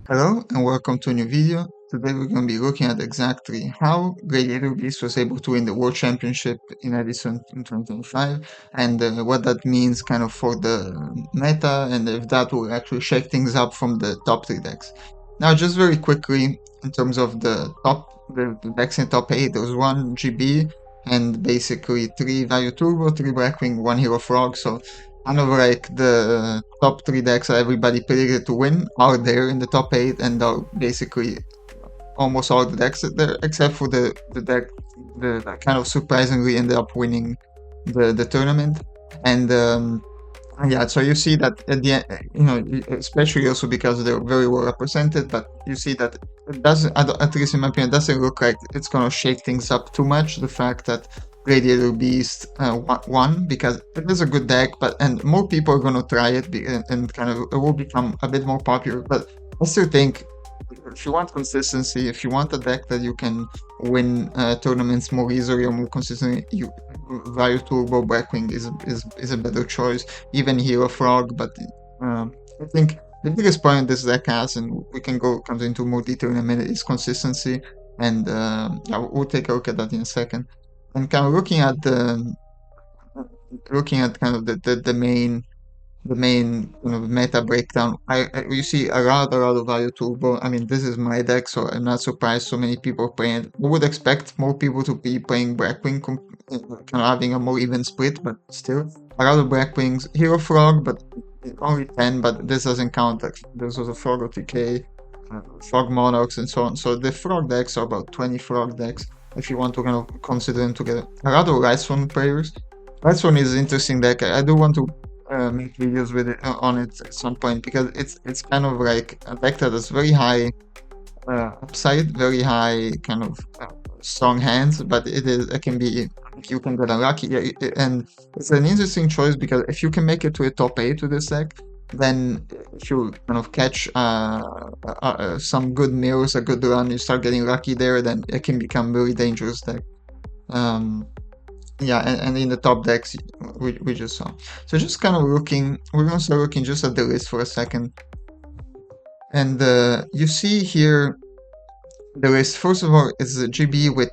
Hello and welcome to a new video. Today we're going to be looking at exactly how Gladiator Beasts was able to win the World Championship in Edison in 2025 and what that means kind of for the meta and if that will actually shake things up from the top 3 decks. Now just very quickly in terms of the decks in top 8, there was 1 GB and basically 3 Vayu Turbo, 3 Blackwing, 1 Hero Frog, so kind of like the top 3 decks that everybody predicted to win are there in the top 8 and are basically almost all the decks there except for the deck that kind of surprisingly ended up winning the tournament. And yeah, so you see that at the end, especially also because they're very well represented, but you see that it doesn't, at least in my opinion, it doesn't look like it's gonna shake things up too much. The fact that Gladiator Beast won, because it is a good deck, and more people are gonna try it and kind of it will become a bit more popular. But I still think if you want consistency, if you want a deck that you can win tournaments more easily or more consistently, Vayu Turbo Blackwing is a better choice. Even Hero Frog, but I think the biggest point this deck has, and we can go into more detail in a minute, is consistency. And yeah, we'll take a look at that in a second. And kind of looking at kind of the main meta breakdown. You see a lot of Vayu Turbo. I mean, this is my deck, so I'm not surprised so many people are playing it. I would expect more people to be playing Blackwing, kind of having a more even split, but still a lot of Blackwings. Hero Frog, but only 10, but this doesn't count. Like, there's also Frog OTK, Frog Monarchs, and so on. So the Frog decks are about 20 Frog decks if you want to kind of consider them together. A lot of Lightsworn players. Lightsworn is an interesting deck. I do want to make videos with it on it at some point because it's kind of like a deck that has very high upside, very high kind of strong hands, but it can be, you can get unlucky. And it's an interesting choice because if you can make it to a top 8 with this deck, then if you kind of catch some good mirrors, a good run, you start getting lucky there, then it can become really dangerous deck. Yeah, and in the top decks we just saw. So just kind of looking, we're gonna start looking just at the list for a second. And you see here the list. First of all, it's a GB with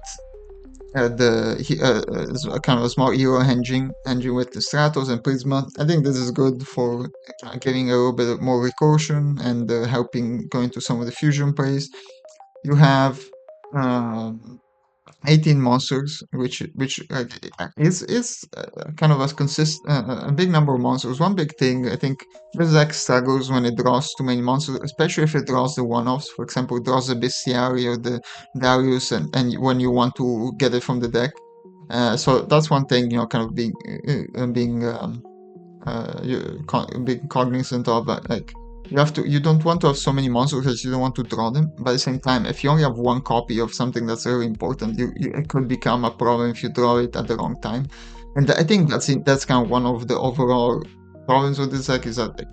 kind of a small hero engine with the Stratos and Prisma. I think this is good for giving a little bit more recursion and helping go into some of the fusion plays. You have 18 monsters, which is kind of a big number of monsters. One big thing, I think, this deck struggles when it draws too many monsters, especially if it draws the one-offs. For example, it draws the Bestiary or the Darius, and when you want to get it from the deck. So that's one thing, kind of being cognizant of, like, you don't want to have so many monsters because you don't want to draw them, but at the same time, if you only have one copy of something that's really important, it could become a problem if you draw it at the wrong time. And I think that's kind of one of the overall problems with this deck, is that it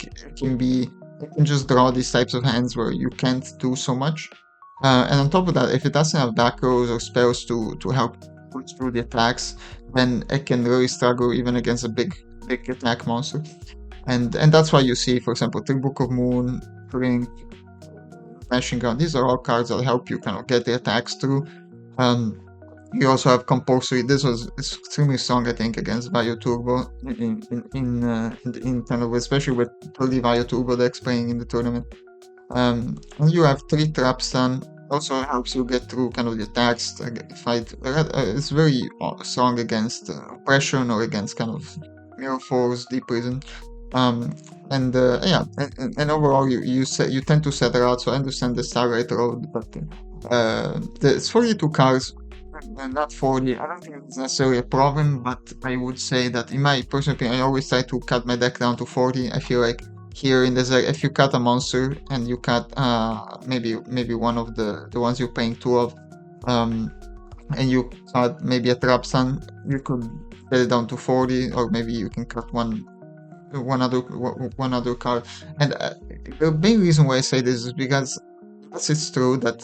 can just draw these types of hands where you can't do so much. And on top of that, if it doesn't have back rows or spells to help push through the attacks, then it can really struggle even against a big attack monster. And that's why you see, for example, Book of Moon, Blink, Mashing Gun. These are all cards that help you kind of get the attacks through. You also have Compulsory. This was extremely strong, I think, against Vayu Turbo in kind of, especially with 30 Vayu Turbo decks playing in the tournament. And you have 3 Trap Stun. Also helps you get through kind of the attacks, fight. It's very strong against Oppression or against kind of Mirror Force, Deep Prison. And overall you tend to set it out, so I understand the Starlight Road, but it's 42 cards and not 40. I don't think it's necessarily a problem, but I would say that in my personal opinion, I always try to cut my deck down to 40. I feel like here in this deck, if you cut a monster and you cut maybe one of the ones you're playing 2 of, and you cut maybe a Trap Stun, you could get it down to 40, or maybe you can cut one other card. And the main reason why I say this is because yes, it's true that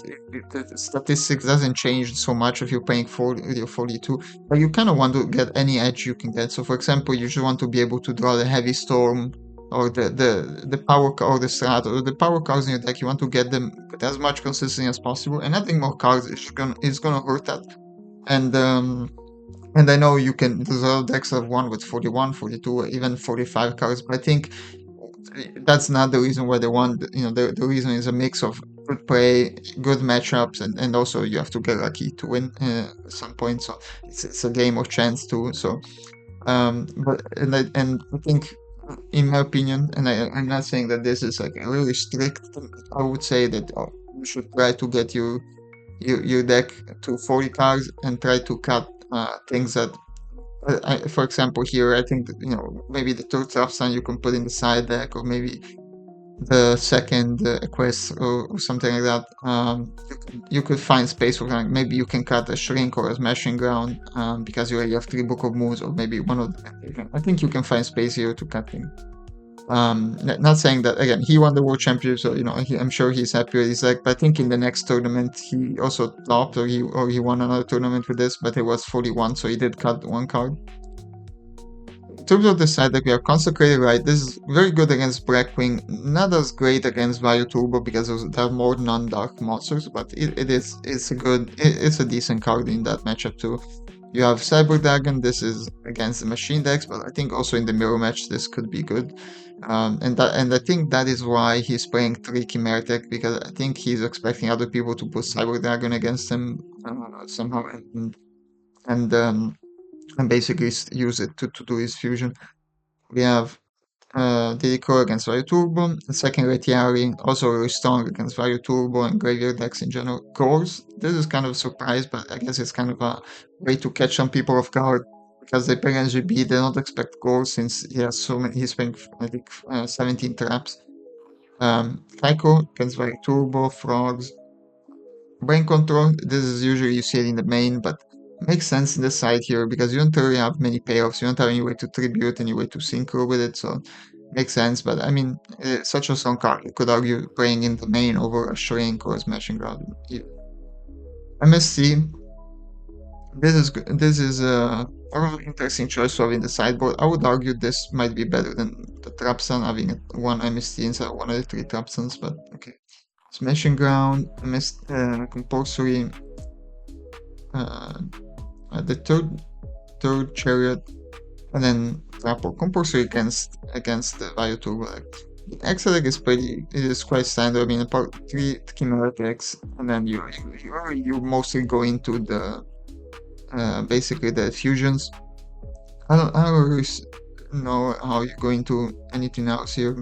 the statistics doesn't change so much if you're playing 40 or 42, but you kind of want to get any edge you can get. So for example, you just want to be able to draw the Heavy Storm or the power or the strat or the power cards in your deck, you want to get them with as much consistency as possible, and adding more cards is gonna hurt that. And I know you can, there's other decks that have one with 41, 42, or even 45 cards, but I think that's not the reason why they want, the reason is a mix of good play, good matchups, and also you have to get lucky to win at some point. So it's a game of chance too. So, and I think, in my opinion, and I'm not saying that this is like a really strict, I would say that you should try to get your deck to 40 cards and try to cut things that, for example, here I think that, maybe the third substance you can put in the side deck, or maybe the second quest, or something like that. You could find space for like, maybe you can cut a shrink or a smashing ground, because you already have 3 book of moves, or maybe one of them. I think you can find space here to cut things. Not saying that, again, he won the world championship, so I'm sure he's happy with his deck. But I think in the next tournament he also topped, or he won another tournament with this, but it was 41, so he did cut one card. In terms of the side deck, we have Consecrated Right. This is very good against Blackwing, not as great against Vayu Turbo because there are more non-dark monsters, but it's a decent card in that matchup too. You have Cyber Dragon. This is against the machine decks, but I think also in the mirror match this could be good. And I think that is why he's playing 3 Chimera Tech, because I think he's expecting other people to put Cyber Dragon against him somehow, and basically use it to do his fusion. We have Didiko against Vayu Turbo, and second Retiari, also really strong against Vayu Turbo and graveyard decks in general. Gores, this is kind of a surprise, but I guess it's kind of a way to catch some people off guard, because they play NGB, they don't expect Gores since he has so many, he's playing, I think, 17 traps. Tycho against Vayu Turbo, Frogs. Brain Control, this is usually you see it in the main, but makes sense in the side here because you don't really have many payoffs. You don't have any way to tribute, any way to synchro with it, so makes sense. But I mean, such a strong card. You could argue playing in the main over a shrink or a smashing ground. Yeah. MSC. This is a really interesting choice to have in the sideboard. I would argue this might be better than the Trapsan, having one MST instead of one of the 3 Trapsans, but okay. Smashing ground, compulsory. The third chariot, and then Trapple compulsory against the Vayu Turbo. The extra deck is quite standard. I mean, about 3 Chimera decks, and then you mostly go into the basically the fusions. I don't really know how you go into anything else here.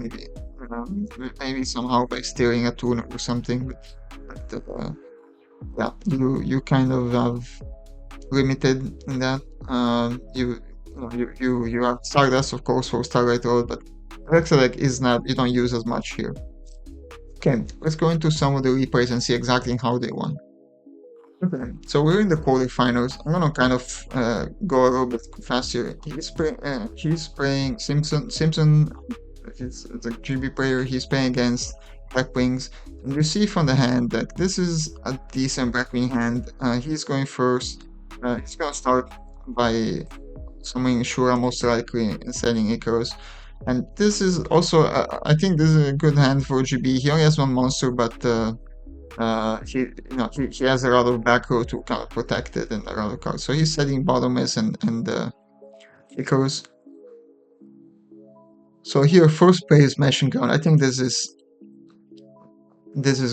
Maybe somehow by steering a tune or something, but yeah, you kind of have limited in that. You have Stardust, of course, for Starlight Road, but Rexelec is not, you don't use as much here. Okay, let's go into some of the replays and see exactly how they won. Okay, so we're in the quarterfinals. I'm gonna kind of go a little bit faster. He's playing Simpson. Simpson is a GB player. He's playing against Blackwings. And you see from the hand that this is a decent Blackwing hand. He's going first. He's gonna start by summoning Shura most likely and sending Icarus. And this is also, I think this is a good hand for GB. He only has 1 monster, but he has a lot of back row to kind of protect it and a lot of cards. So he's setting Bottomless and Icarus. So here, first play is Mashing Ground. I think this is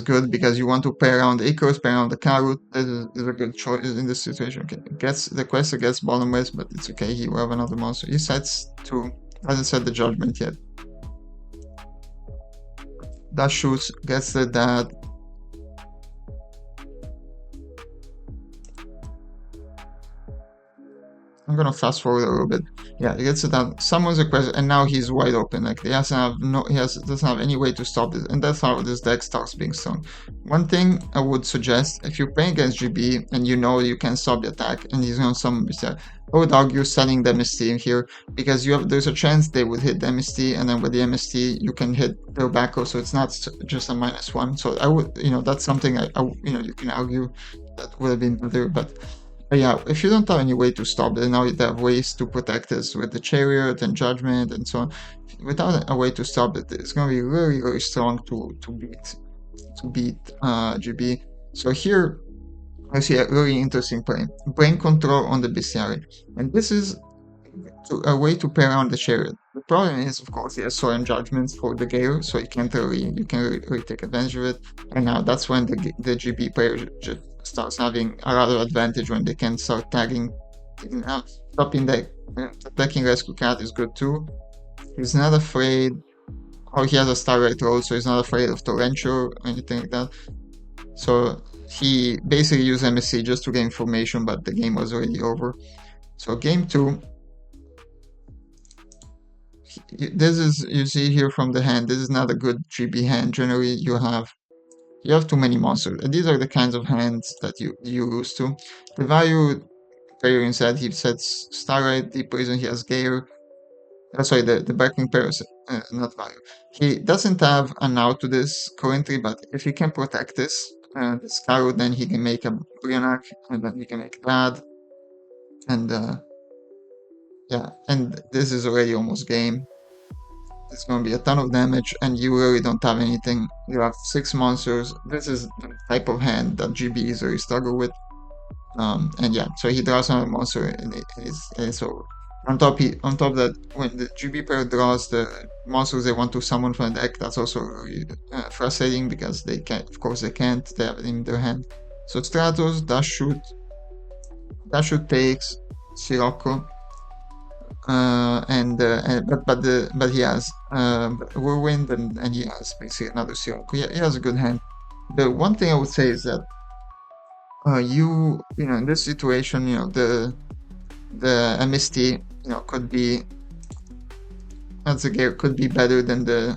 good because you want to play around the Icarus, play around the Karut. This is a good choice in this situation. Okay, gets the quest against Bottomless, but it's okay. He will have another monster. He sets 2. Hasn't set the Judgment yet. That shoots, gets the Dad. I'm gonna fast forward a little bit. Yeah, he gets it down. Someone's request, and now he's wide open. Like he doesn't have any way to stop this, and that's how this deck starts being strong. One thing I would suggest, if you're playing against GB and you know you can stop the attack, and he's gonna summon Beast, I would argue selling the MST here because there's a chance they would hit the MST, and then with the MST you can hit their back row, so it's not just a -1. So I would, that's something you can argue that would have been better, but. But yeah, if you don't have any way to stop it, now you have ways to protect this with the chariot and judgment and so on. Without a way to stop it, it's going to be really, really strong to beat GB. So here I see a really interesting play. Brain control on the bestiary. And this is a way to play around the chariot. The problem is, of course, he has solemn judgments for the Gale, so you can't really take advantage of it. And now that's when the GB player just starts having a lot of advantage when they can start tagging. Stopping the attacking rescue cat is good too. He's not afraid. Or he has a starlight roll, so he's not afraid of torrential or anything like that. So he basically used MSC just to get information, but the game was already over. So game 2. This is, you see here from the hand, this is not a good GB hand. Generally you have too many monsters, and these are the kinds of hands that you lose to. The Vayu player instead, he sets Starlight, Deep Prison, he has Gale. Sorry, the backing player, not Vayu. He doesn't have an out to this currently, but if he can protect this Scarrow, then he can make a Brionac, and then he can make that. And yeah, and this is already almost game. It's going to be a ton of damage, and you really don't have anything. You have 6 monsters. This is the type of hand that GB really struggle with. And yeah, so he draws another monster, and it's over. On top of that, when the GB player draws the monsters they want to summon from the deck, that's also really frustrating because they can't. Of course, they can't. They have it in their hand. So Stratos, Dash Shoot takes Sirocco. But he has Whirlwind and he has basically another Sirocco. He has a good hand. The one thing I would say is that you know, in this situation, you know, the MST, you know, could be could be better than the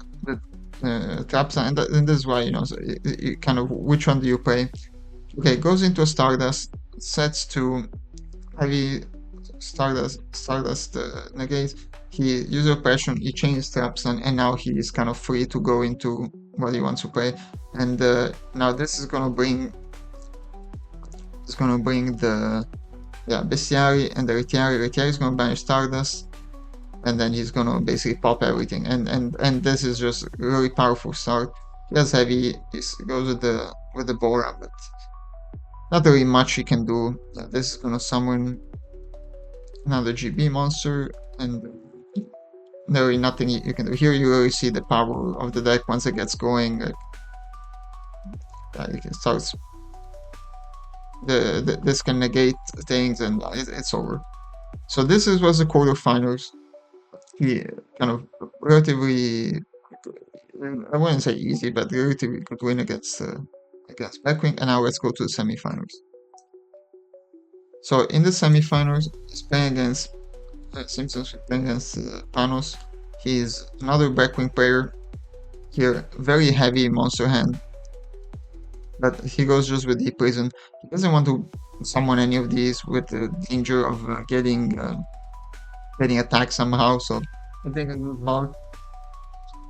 traps, and this is why, you know, so you kind of, which one do you play? Okay, goes into a Stardust, sets to heavy Stardust negate. He uses oppression, he changes traps, and now he is kind of free to go into what he wants to play. And now this is gonna bring the Bestiary and the Retiari. Retiari is gonna banish Stardust, and then he's gonna basically pop everything. And this is just really powerful start. He has heavy. He goes with the Bora, but not really much he can do. This is gonna summon another GB monster, and there is nothing you can do. Here you really see the power of the deck once it gets going. Like, it starts. This can negate things, and it's over. So this was the quarterfinals. He kind of relatively, I wouldn't say easy, but relatively good win against Blackwing. And now let's go to the semifinals. So in the semifinals, he's playing against Simpsons, playing against Panos. He's another Blackwing player. Here, very heavy monster hand, but he goes just with Deep Prison. He doesn't want to summon any of these with the danger of getting attacked somehow. So I think a good mark,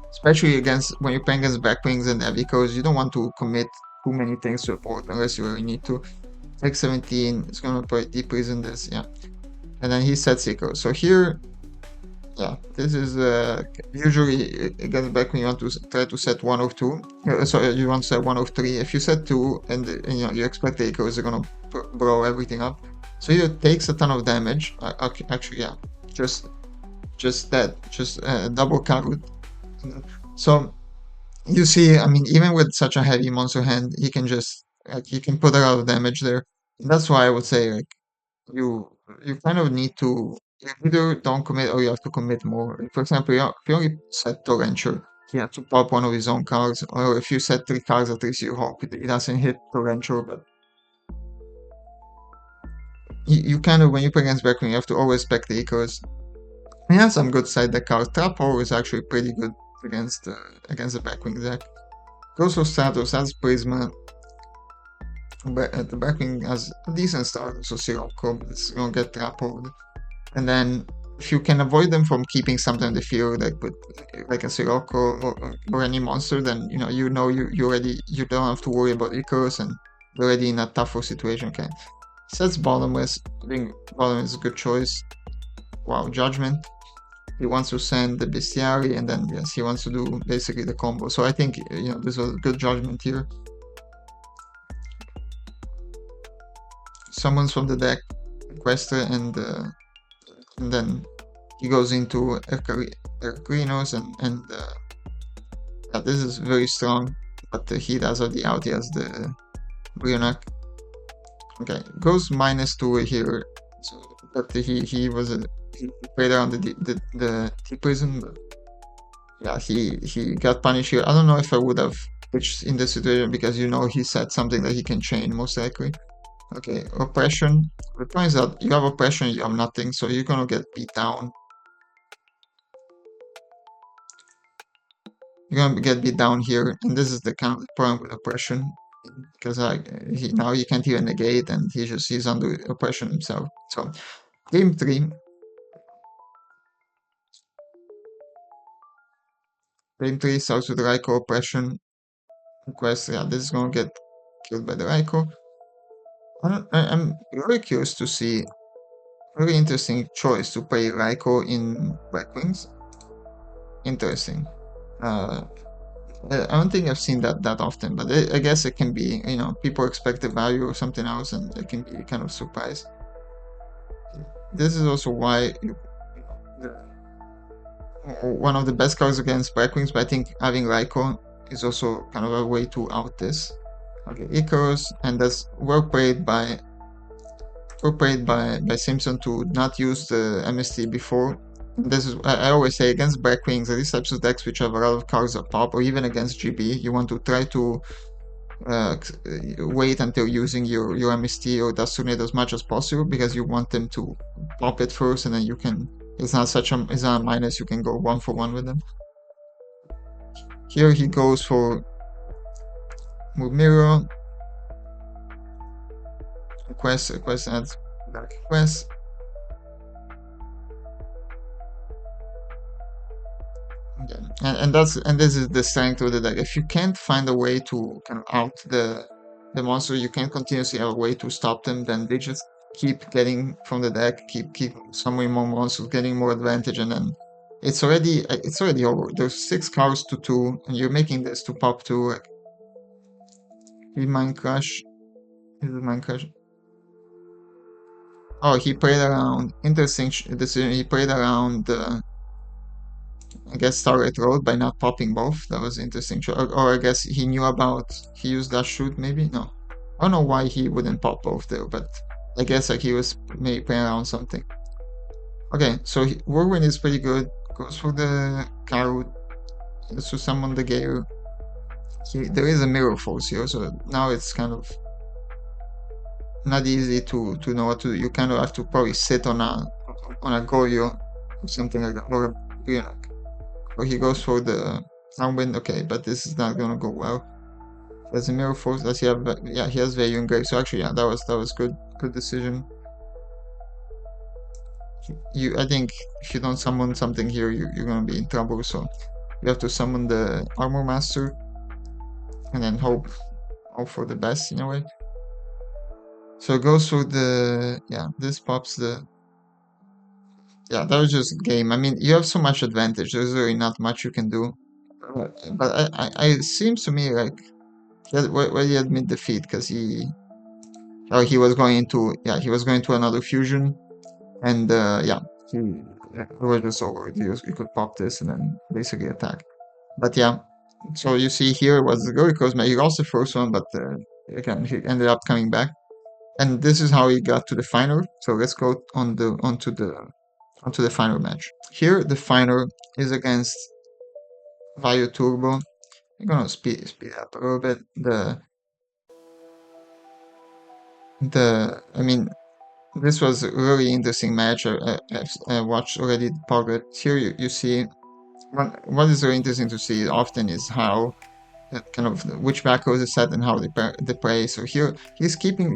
especially when you're playing against Blackwings and Evicos, you don't want to commit too many things to a board unless you really need to. Like 17, it's gonna play Deep Prison this, yeah. And then he sets Echo. So here, yeah, this is usually against Blackwing you want to try to set 1 of 2. So you want to set 1 of 3. If you set 2 and you know, you expect the Echoes are gonna blow everything up. So he takes a ton of damage. Actually, yeah, just that, just double carrot. So you see, I mean, even with such a heavy monster hand, he can just he can put a lot of damage there. And that's why I would say, like, you kind of need to either don't commit or you have to commit more. For example, if you only set Torrential, he has to pop one of his own cards, or if you set 3 cards, at least you hope it doesn't hit Torrential. But you kind of, when you play against Blackwing, you have to always spec the Ecos. He has some good side deck cards. Trap Horror is actually pretty good against the Blackwing deck. Goes for Stratos, has Prisma. But the Blackwing has a decent start, so Sirocco, but it's gonna get Trap Horror. And then if you can avoid them from keeping something in the field, like a Sirocco or any monster, then you don't have to worry about Ecos, and you're already in a tougher situation. Okay. Sets bottomless. I think bottom is a good choice. Wow, judgment. He wants to send the bestiary, and then yes, he wants to do basically the combo. So I think this was a good judgment here. Summons from the deck Questra, and then he goes into Ercrinos, and yeah, this is very strong. But he does already out. He has the Brionac. Okay, goes -2 here. So, but he played around the T-Prison, but yeah, he got punished here. I don't know if I would have pitched in this situation because he said something that he can chain most likely. Okay, oppression. The point is that you have oppression, you have nothing, so you're gonna get beat down. You're gonna get beat down here, and this is the kind of problem with oppression, because now he can't even negate, and he's under oppression himself. So game 3. Game 3 starts with Raikou oppression. Quest, yeah, this is gonna get killed by the Raikou. I'm very curious to see. Very interesting choice to play Raikou in Blackwings. Interesting. I don't think I've seen that often, but I guess it can be, people expect the value or something else, and it can be kind of surprised. This is also why one of the best cards against Blackwings, but I think having Raikou is also kind of a way to out this. Okay, Icarus, and that's well played by Simpson to not use the MST before. This is, I always say, against Blackwings, these types of decks which have a lot of cards that pop, or even against GB, you want to try to wait until using your MST or Dust Tornado as much as possible, because you want them to pop it first, and then you can, it's not a minus, you can go 1-for-1 with them. Here he goes for Mirror. Quest adds Dark Quest. Yeah. And this is the strength of the deck. If you can't find a way to kind of out the monster, you can't continuously have a way to stop them, then they just keep getting from the deck, keep summoning more monsters, getting more advantage, and then it's already over. There's 6 cards to 2, and you're making this to pop 2. Like, Mind Crush. Is it Mind Crush? Oh, he played around. Interesting decision. He played around I guess Starlight Road by not popping both. That was interesting. Or I guess he knew about, he used that shoot maybe? No. I don't know why he wouldn't pop both there, but I guess like he was maybe playing around something. Okay, so Whirlwind is pretty good. Goes for the Carrot. To summon the Gale. There is a Mirror Force here, so now it's kind of not easy to know what to do. You kind of have to probably sit on a Goyo or something like that, or a Brionac. Or he goes for the Downwind. Okay, but this is not gonna go well. There's a Mirror Force. Does he have? Yeah, he has Vayu and Grave. So actually, yeah, that was good decision. I think if you don't summon something here, you're gonna be in trouble. So you have to summon the Armor Master, and then hope for the best in a way. So it goes for the, this pops the, that was just game. I mean, you have so much advantage. There's really not much you can do. But it seems to me like he admit defeat, because he was going into another fusion, and it was just over. You could pop this and then basically attack. But yeah, so you see here was very close. He lost the first one, but again he ended up coming back, and this is how he got to the final. So let's go onto the final match. Here the final is against Vayu Turbo. I'm gonna speed up a little bit. I mean, this was a really interesting match. I watched already part of it. Here you see what is really interesting to see often is how kind of which macros is set and how they play. So here he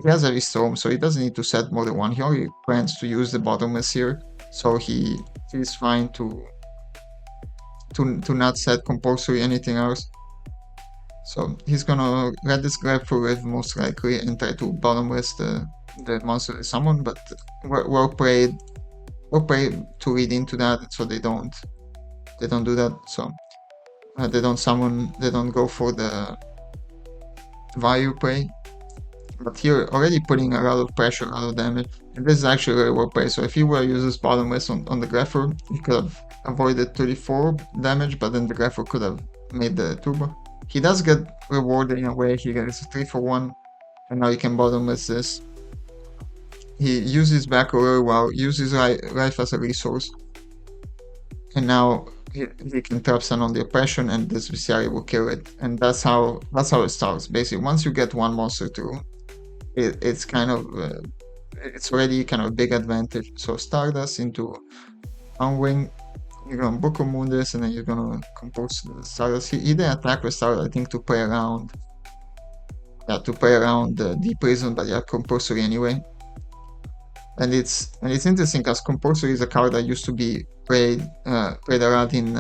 has a storm, so he doesn't need to set more than one. He only plans to use the bottomless here, so he's fine to not set compulsory anything else. So he's gonna let this grab for Riv most likely and try to bottomless the the monster they summon, but we're prayed to read into that, so they don't do that. So they don't go for the Vayu prey. But here, already putting a lot of pressure, a lot of damage. And this is actually very well played. So if he were to use his bottomless on the Grapher, he could have avoided 34 damage, but then the Grapher could have made the turbo. He does get rewarded in a way. He gets a 3 for 1, and now he can bottomless this. He uses back very well, uses life as a resource, and now he can trap Sun on the oppression, and this Viserai will kill it. And that's how it starts. Basically, once you get one monster through, it's kind of it's already kind of a big advantage. So Stardust into Unwing, you're gonna Book of Moon this, and then you're gonna compose the Stardust. He didn't attack with Stardust, I think, to play around the Deep Prison, but yeah, compulsory anyway. And it's interesting because compulsory is a card that used to be played around in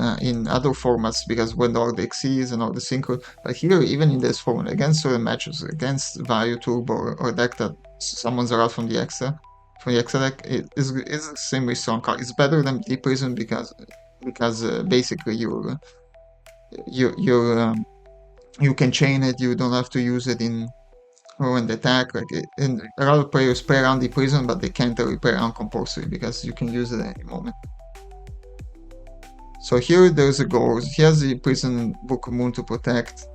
other formats, because when all the Xyz and all the synchro, but here, even in this format, against certain matches, against Vayu Turbo or deck that summons around from the extra deck, it is an extremely strong card. It's better than Deep Prison because basically you can chain it. You don't have to use it in when they attack. And a lot of players play around the prison, but they can't really play around compulsory because you can use it at any moment. So here there's a goal. He has the prison Book of Moon to protect.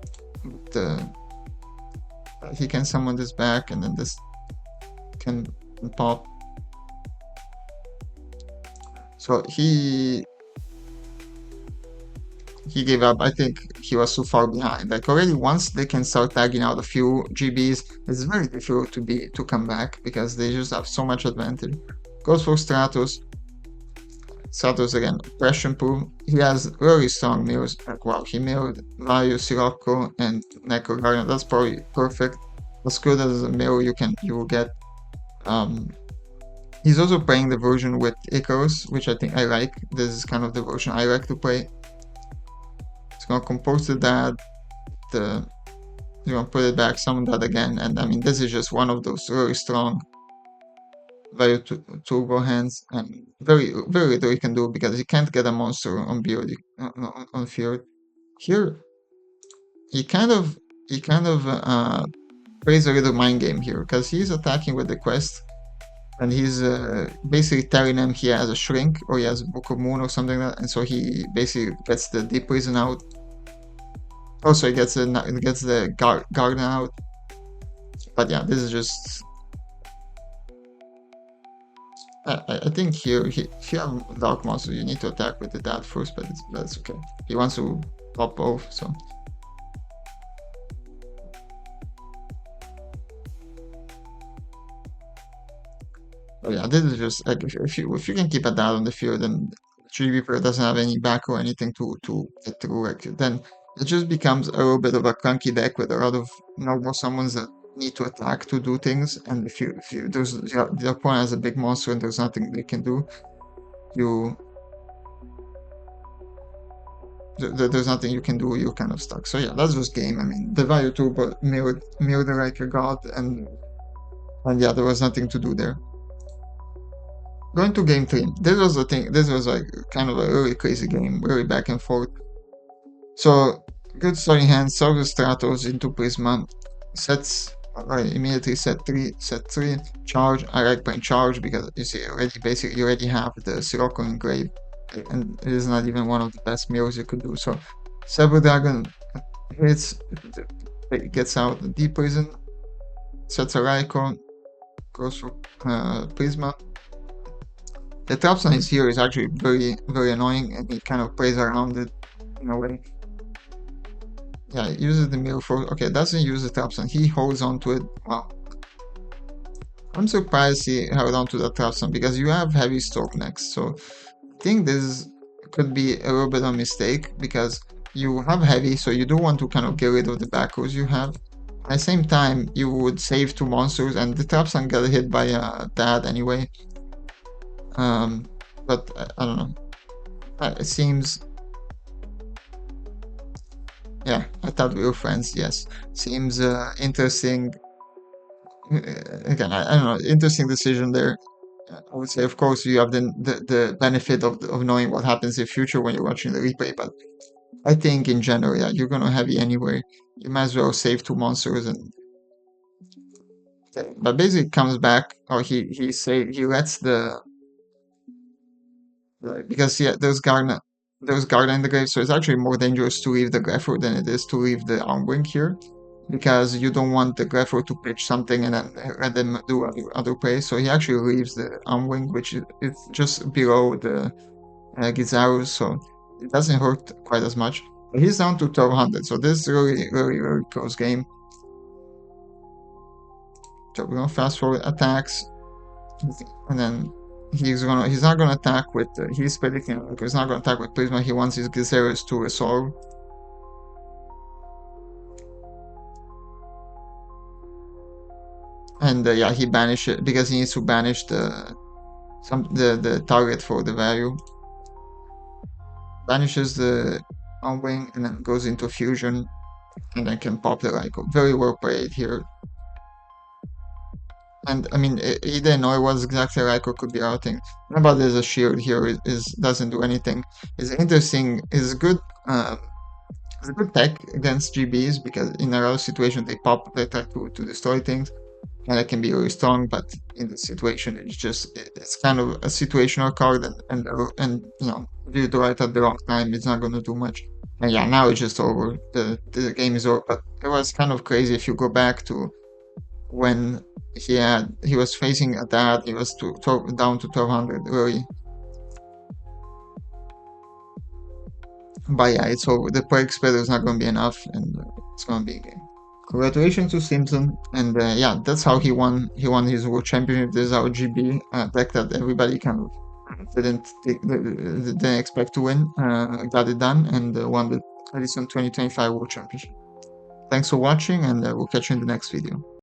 He can summon this back, and then this can pop. So he gave up. I think he was too far behind. Like already, once they can start tagging out a few GBs, it's very difficult to come back because they just have so much advantage. Goes for Stratos. Stratos again, pressure proof. He has very strong mirrors. Like wow, he mirrored Vayu, Sirocco, and Necro Guardian. That's probably perfect. As good as a mirror you will get. He's also playing the version with Icarus, which I think I like. This is kind of the version I like to play. It's gonna compose to that. You're gonna put it back, summon that again, and I mean this is just one of those very strong Vayu Turbo hands, and very very little you can do because you can't get a monster on build on field. Here, he kind of plays a little mind game here because he's attacking with the quest, and he's basically telling him he has a shrink or he has a Book of Moon or something like that, and so he basically gets the Deep Prison out. Also, he gets the Garden out. But yeah, this is just. I think here, if you have Dark Monster, you need to attack with the dad first, but that's okay. He wants to pop both, so. Oh yeah, this is just like if you can keep a dad on the field and 3 doesn't have any back or anything to get through, like, then it just becomes a little bit of a clunky deck with a lot of normal summons that need to attack to do things. And if the opponent has a big monster and there's nothing they can do, there's nothing you can do. You're kind of stuck. So yeah, that's just game. I mean, the Vayu Turbo mirrored like a god, and yeah, there was nothing to do there. Going to game 3. This was the thing. This was like kind of a really crazy game, really back and forth. So good starting hand. Starts with Stratos into Prisma. Sets. Immediately set 3. Charge. I like playing charge because you see you already have the Sirocco engraved, and it is not even one of the best mirrors you could do. So Saber Dragon hits. It gets out the Deep Prison. Sets a Raikon. Goes for Prisma. The trap sign here is actually very, very annoying, and he kind of plays around it in a way. Yeah, he uses the mirror for. Okay, doesn't use the trap sign. He holds on to it. Wow. I'm surprised he held on to the trap sign because you have heavy stroke next. So I think this could be a little bit of a mistake because you have heavy, so you do want to kind of get rid of the back rows you have. At the same time, you would save 2 monsters, and the trap sign got hit by dad anyway. But I don't know. It seems. Yeah, I thought we were friends. Yes, seems interesting. Again, I don't know, interesting decision there. I would say, of course, you have the benefit of knowing what happens in future when you're watching the replay, but I think in general, yeah, you're gonna heavy anyway. You might as well save two monsters and but basically comes back or he lets the because yeah, there's Garden in the grave, so it's actually more dangerous to leave the Greffer than it is to leave the Armwing here. Because you don't want the Greffer to pitch something and then let them do other play. So he actually leaves the Armwing, which is it's just below the Gizaru, so it doesn't hurt quite as much. But he's down to 1200, so this is really close game. So we're gonna fast forward attacks, and then he's not gonna attack with he's predicting he's not gonna attack with Prisma. He wants his Gizerus to resolve. And yeah, he banishes because he needs to banish the target for the value. Banishes the on-wing and then goes into fusion, and then can pop the Raikou. Very well played here. And I mean, he didn't know it was exactly Raikou could be outing. Remember, there's a shield here. Is doesn't do anything. It's interesting. It's a good tech against GBs because in a lot of situations they pop, they try to destroy things, and it can be really strong. But in the situation, it's kind of a situational card, and you know, if you draw it at the wrong time, it's not going to do much. And yeah, now it's just over. The game is over. But it was kind of crazy if you go back to when he was facing a dad. He was down to 1200 really. But yeah, it's over. The perk spreader is not going to be enough, and it's going to be a game. Congratulations to Simpson, and yeah, that's how he won. He won his World Championship. This is our GB deck that everybody kind of didn't expect to win. Got it done and won the Edison 2025 World Championship. Thanks for watching, and we'll catch you in the next video.